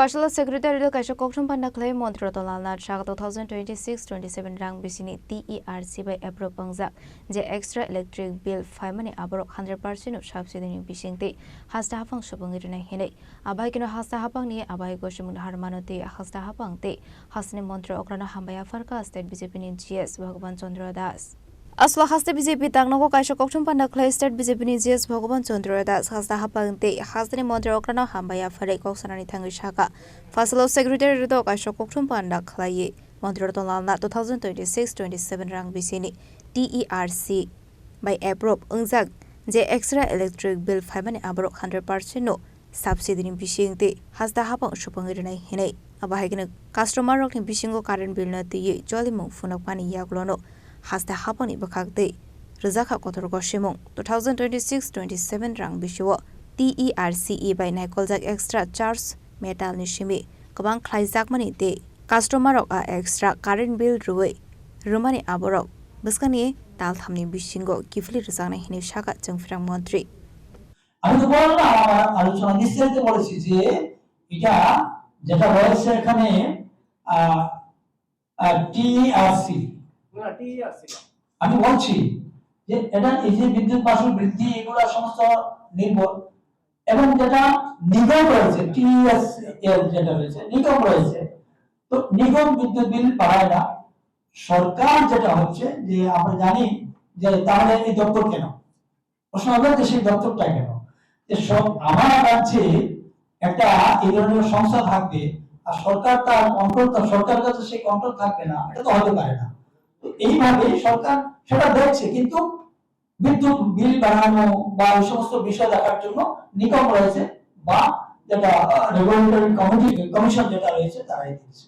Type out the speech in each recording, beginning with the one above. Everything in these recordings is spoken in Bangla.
Fasal Secretary Kaisha Koksham Pandakle Montro Dolana Chak 2026-27 Rang Bisini TERC by April Pangzak Je extra electric bill 5 money abro 100% of subsidy Bishingte Hasta Hapang Shapangirina Hine Abakino Hasta Hapang ni Abai Goshamun Harmanote Hasta Hapang te Hasne Montro Okrana Hambaya Farka State BJP GS Bhagavan Chandra Das Asla Hasta BJP Tangno Kaisha Koksham Pandakle State BJP GS Bhagavan Chandra Das Hasta Hapang te Hasne Montro Okrana Hambaya Farek Koksanani Tangishaka Fasal Secretary Rudo Kaisha Koksham Pandakle Montro Dolana 2026-27 Rang Bisini TERC by April Pangzak Je extra electric bill 5 money abro 100% no subsidy in Bishingte Hasta Hapang Shapangirina Hine Abahagin customer rock in Bishingo current bill na the Jolly Mung Funapani Yaglono Hasta Hapani Bakakte Rizaka Kotorgoshimong 2026-27 Rang Bishuo TERCE by Nikolzak extra charge metal nishimi Kabang Klaizak money de customer rock extra current bill ruwe Rumani Aborok Buskani Tal Hamni Bishingo Kifli Rizana Hini Shaka Chungfrang Montri আমি তো বললাম আমার আলোচনা নিশ্চিত বলেছি যে এটা যেটা রয়েছে এখানে টিআরসি আমি বলছি যে এটা এই যে বিদ্যুৎ মাশুল বৃদ্ধি এগুলা সমস্ত নির্ভর এবং যেটা নিগম রয়েছে টিএসএল যেটা রয়েছে নিগম রয়েছে তো নিগম বিদ্যুৎ বিল বাড়ায় না সরকার যেটা হচ্ছে যে আমরা জানি যে তাহলে এই দপ্তর কেন প্রশ্ন হলো যে সেই দপ্তরটা কেন আমার কাছে একটা এই ধরনের সংস্থা থাকবে আর সরকার তার কন্ট্রোল সরকারের কাছে সেই কন্ট্রোল থাকবে না এটা তো হতে পারে না তো এইভাবে সরকার সেটা দেখছে কিন্তু বিদ্যুৎ বিল বাড়ানো বা এই সমস্ত বিষয় দেখার জন্য নিগম রয়েছে বা যেটা রেগুলেটরি কমিশন যেটা রয়েছে তারাই দিচ্ছে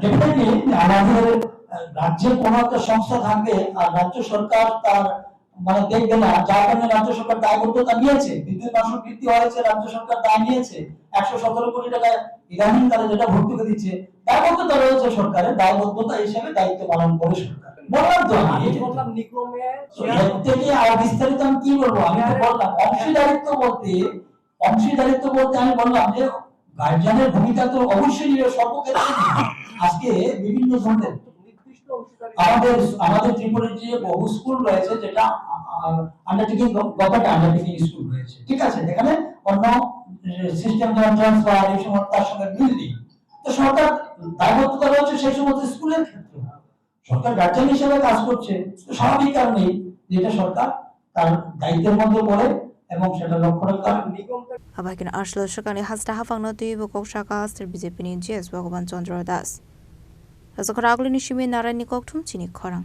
ডেফিনেটলি আমাদের রাজ্যে কোনো একটা সংস্থা থাকবে আর রাজ্য সরকার তার মানে দেখবে না যার কারণে রাজ্য সরকার দায়বদ্ধতা নিয়েছে বিদ্যুৎ মাশুল বৃদ্ধি হয়েছে রাজ্য সরকার দায় নিয়েছে 117 কোটি টাকা ইদানিং তারা যেটা ভর্তুকি দিচ্ছে দায়বদ্ধতা রয়েছে সরকারের দায়বদ্ধতা হিসেবে দায়িত্ব পালন করে সরকার বললাম তো আমি বললাম নিগমে এর থেকে আর বিস্তারিত আমি কি বলবো আমি তো বললাম অংশীদারিত্ব বলতে আমি বললাম যে গার্জিয়ানের ভূমিকা তো অবশ্যই সর্বক্ষেত্রে আজকে বিভিন্ন ধরনের আমাদের ত্রিপুরার যে বহু স্কুল রয়েছে যেটা আন্ডারটেকিং গভর্নমেন্ট আন্ডারটেকিং স্কুল রয়েছে ঠিক আছে যেখানে অন্য সিস্টেম ট্রান্সফার এই সমস্ত তার সঙ্গে মিল নেই তো সরকার দায়বদ্ধতা রয়েছে সেই সমস্ত স্কুলের ক্ষেত্রে সরকার গার্জিয়ান হিসেবে কাজ করছে তো স্বাভাবিক কারণে যেটা সরকার তার দায়িত্বের মধ্যে পড়ে এবং সেটা লক্ষ্য রাখা Abakin Ashlo Shakani Hasta Hafang Noti Bukok Shaka Sir BJP GS Bhagavan Chandra Das Razakaragli Nishimi Narani Koktum Chini Korang